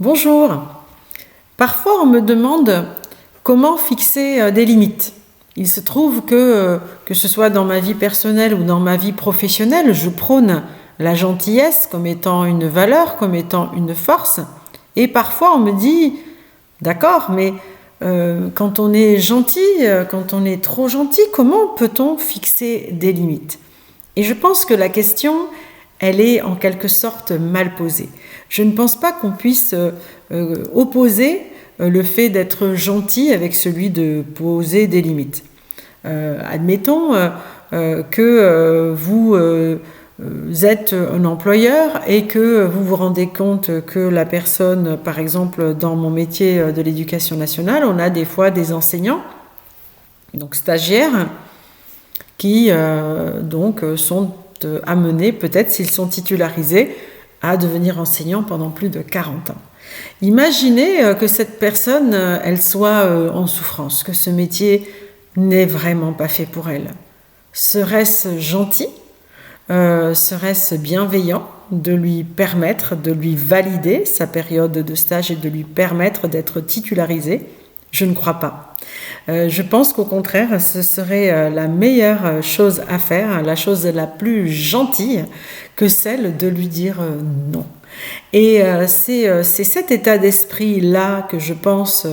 Bonjour. Parfois, on me demande comment fixer des limites. Il se trouve que ce soit dans ma vie personnelle ou dans ma vie professionnelle, je prône la gentillesse comme étant une valeur, comme étant une force. Et parfois, on me dit, d'accord, mais quand on est gentil, quand on est trop gentil, comment peut-on fixer des limites? Et je pense que la question, elle est en quelque sorte mal posée. Je ne pense pas qu'on puisse opposer le fait d'être gentil avec celui de poser des limites. Admettons que vous êtes un employeur et que vous vous rendez compte que la personne, par exemple dans mon métier de l'éducation nationale, on a des fois des enseignants, donc stagiaires, qui donc sont amenés, peut-être s'ils sont titularisés, à devenir enseignant pendant plus de 40 ans. Imaginez que cette personne, elle soit en souffrance, que ce métier n'est vraiment pas fait pour elle. Serait-ce gentil? Serait-ce bienveillant de lui permettre, de lui valider sa période de stage et de lui permettre d'être titularisé? Je ne crois pas. Je pense qu'au contraire, ce serait la meilleure chose à faire, la chose la plus gentille que celle de lui dire non. Et c'est cet état d'esprit-là que je pense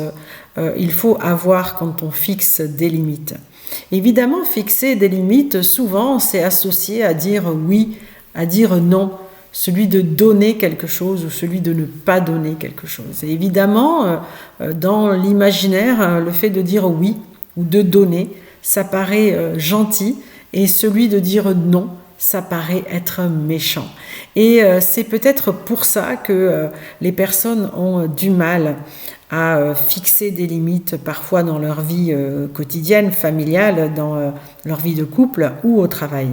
il faut avoir quand on fixe des limites. Évidemment, fixer des limites, souvent, c'est associé à dire oui, à dire non. Celui de donner quelque chose ou celui de ne pas donner quelque chose. Et évidemment, dans l'imaginaire, le fait de dire oui ou de donner, ça paraît gentil, et celui de dire non, ça paraît être méchant. Et c'est peut-être pour ça que les personnes ont du mal à fixer des limites parfois dans leur vie quotidienne, familiale, dans leur vie de couple ou au travail.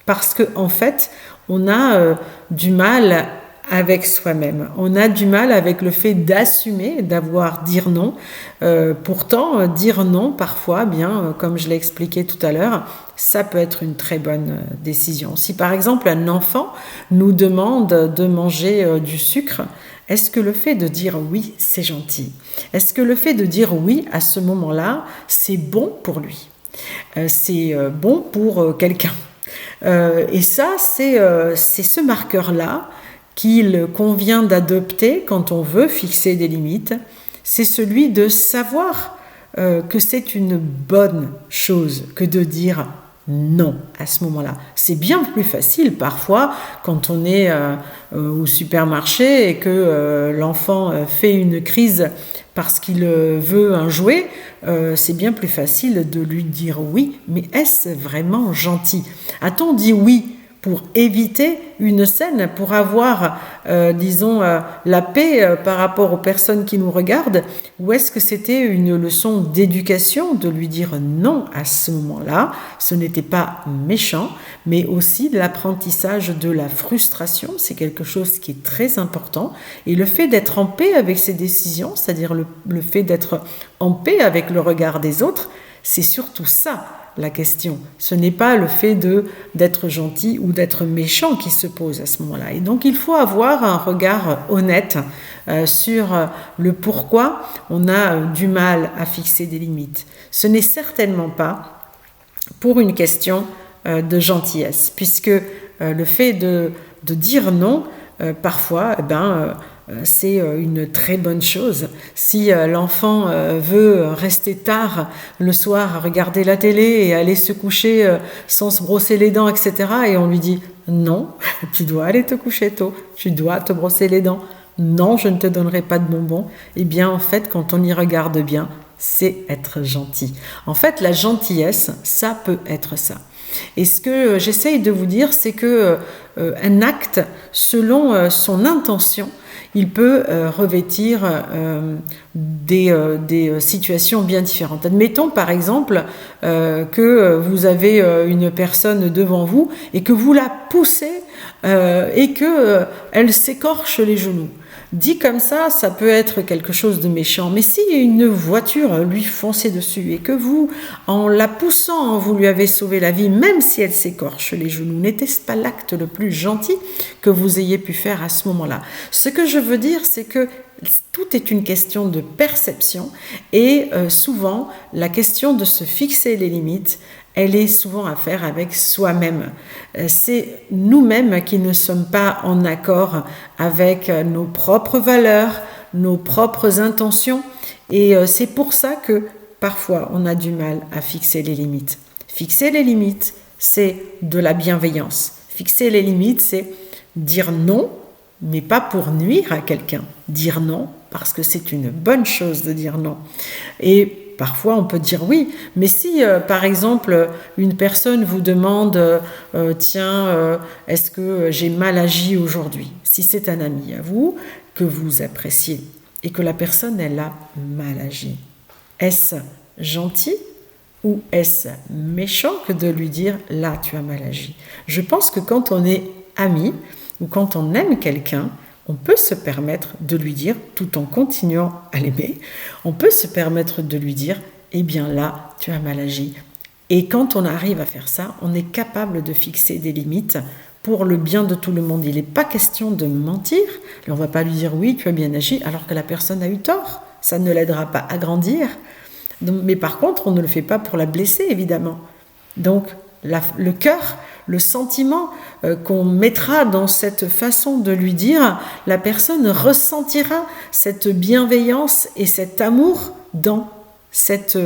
Parce qu'en fait, on a du mal avec soi-même. On a du mal avec le fait d'assumer, d'avoir dire non. Pourtant, dire non, parfois, bien, comme je l'ai expliqué tout à l'heure, ça peut être une très bonne décision. Si par exemple un enfant nous demande de manger du sucre, est-ce que le fait de dire oui, c'est gentil? Est-ce que le fait de dire oui à ce moment-là, c'est bon pour lui? C'est bon pour quelqu'un? Et ça, c'est ce marqueur-là qu'il convient d'adopter quand on veut fixer des limites. C'est celui de savoir que c'est une bonne chose que de dire non à ce moment-là. C'est bien plus facile parfois quand on est au supermarché et que l'enfant fait une crise parce qu'il veut un jouet, c'est bien plus facile de lui dire oui, mais est-ce vraiment gentil? A-t-on dit oui pour éviter une scène, pour avoir, disons, la paix par rapport aux personnes qui nous regardent, ou est-ce que c'était une leçon d'éducation de lui dire non à ce moment-là? Ce n'était pas méchant, mais aussi de l'apprentissage de la frustration, c'est quelque chose qui est très important, et le fait d'être en paix avec ses décisions, c'est-à-dire le fait d'être en paix avec le regard des autres, c'est surtout ça la question. Ce n'est pas le fait d'être gentil ou d'être méchant qui se pose à ce moment-là. Et donc il faut avoir un regard honnête sur le pourquoi on a du mal à fixer des limites. Ce n'est certainement pas pour une question de gentillesse, puisque le fait de dire non, parfois, c'est une très bonne chose. Si l'enfant veut rester tard le soir à regarder la télé et aller se coucher sans se brosser les dents, etc., et on lui dit « Non, tu dois aller te coucher tôt, tu dois te brosser les dents. Non, je ne te donnerai pas de bonbons. » Eh bien, en fait, quand on y regarde bien, c'est être gentil. En fait, la gentillesse, ça peut être ça. Et ce que j'essaye de vous dire, c'est que un acte, selon son intention, il peut revêtir des situations bien différentes. Admettons par exemple que vous avez une personne devant vous et que vous la poussez et qu'elle s'écorche les genoux. Dit comme ça peut être quelque chose de méchant, mais si une voiture lui fonçait dessus et que vous, en la poussant, vous lui avez sauvé la vie, même si elle s'écorche les genoux, n'était-ce pas l'acte le plus gentil que vous ayez pu faire à ce moment-là? Ce que je veux dire, c'est que tout est une question de perception et souvent, la question de se fixer les limites, elle est souvent à faire avec soi-même. C'est nous-mêmes qui ne sommes pas en accord avec nos propres valeurs, nos propres intentions. Et c'est pour ça que parfois on a du mal à fixer les limites. Fixer les limites, c'est de la bienveillance. Fixer les limites, c'est dire non, mais pas pour nuire à quelqu'un. Dire non, parce que c'est une bonne chose de dire non. Et parfois, on peut dire oui, mais si, par exemple, une personne vous demande « Tiens, est-ce que j'ai mal agi aujourd'hui ?» Si c'est un ami à vous, que vous appréciez, et que la personne, elle a mal agi, est-ce gentil ou est-ce méchant que de lui dire « Là, tu as mal agi ?» Je pense que quand on est ami ou quand on aime quelqu'un, on peut se permettre de lui dire, tout en continuant à l'aimer, on peut se permettre de lui dire, eh bien là, tu as mal agi. Et quand on arrive à faire ça, on est capable de fixer des limites pour le bien de tout le monde. Il n'est pas question de mentir. On ne va pas lui dire, oui, tu as bien agi, alors que la personne a eu tort. Ça ne l'aidera pas à grandir. Donc, mais par contre, on ne le fait pas pour la blesser, évidemment. Donc, le cœur, le sentiment qu'on mettra dans cette façon de lui dire, la personne ressentira cette bienveillance et cet amour dans cette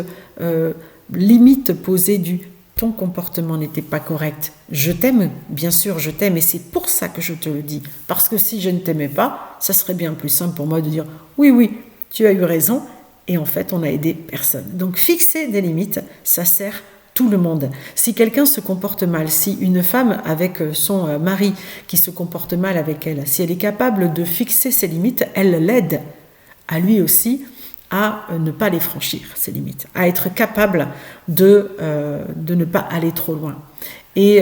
limite posée du « ton comportement n'était pas correct ». Je t'aime, bien sûr, je t'aime et c'est pour ça que je te le dis. Parce que si je ne t'aimais pas, ça serait bien plus simple pour moi de dire « oui, oui, tu as eu raison » et en fait, on a aidé personne. Donc fixer des limites, ça sert tout le monde. Si quelqu'un se comporte mal, si une femme avec son mari qui se comporte mal avec elle, si elle est capable de fixer ses limites, elle l'aide à lui aussi à ne pas les franchir, ses limites, à être capable de ne pas aller trop loin. Et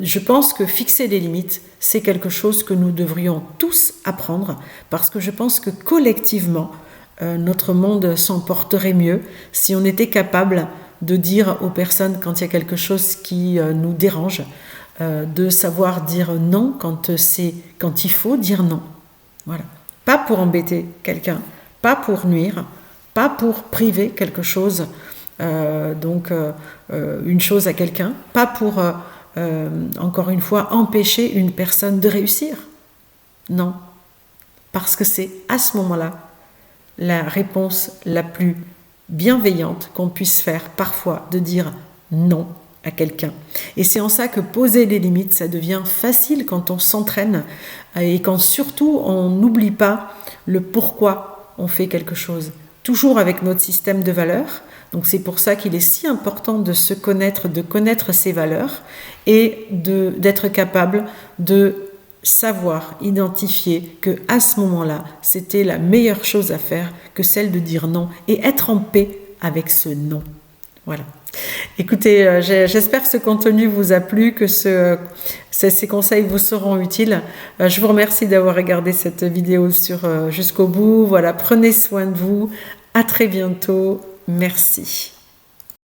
je pense que fixer des limites, c'est quelque chose que nous devrions tous apprendre parce que je pense que collectivement, notre monde s'en porterait mieux si on était capable de dire aux personnes quand il y a quelque chose qui nous dérange, de savoir dire non quand il faut dire non. Voilà. Pas pour embêter quelqu'un, pas pour nuire, pas pour priver quelque chose, une chose à quelqu'un, pas pour, encore une fois, empêcher une personne de réussir. Non. Parce que c'est à ce moment-là la réponse la plus bienveillante qu'on puisse faire parfois de dire non à quelqu'un. Et c'est en ça que poser les limites, ça devient facile quand on s'entraîne et quand surtout on n'oublie pas le pourquoi on fait quelque chose. Toujours avec notre système de valeurs. Donc c'est pour ça qu'il est si important de se connaître, de connaître ses valeurs et d'être capable de savoir identifier que à ce moment-là, c'était la meilleure chose à faire que celle de dire non et être en paix avec ce non. Voilà. Écoutez, j'espère que ce contenu vous a plu, que ces conseils vous seront utiles. Je vous remercie d'avoir regardé cette vidéo jusqu'au bout. Voilà, prenez soin de vous. À très bientôt. Merci.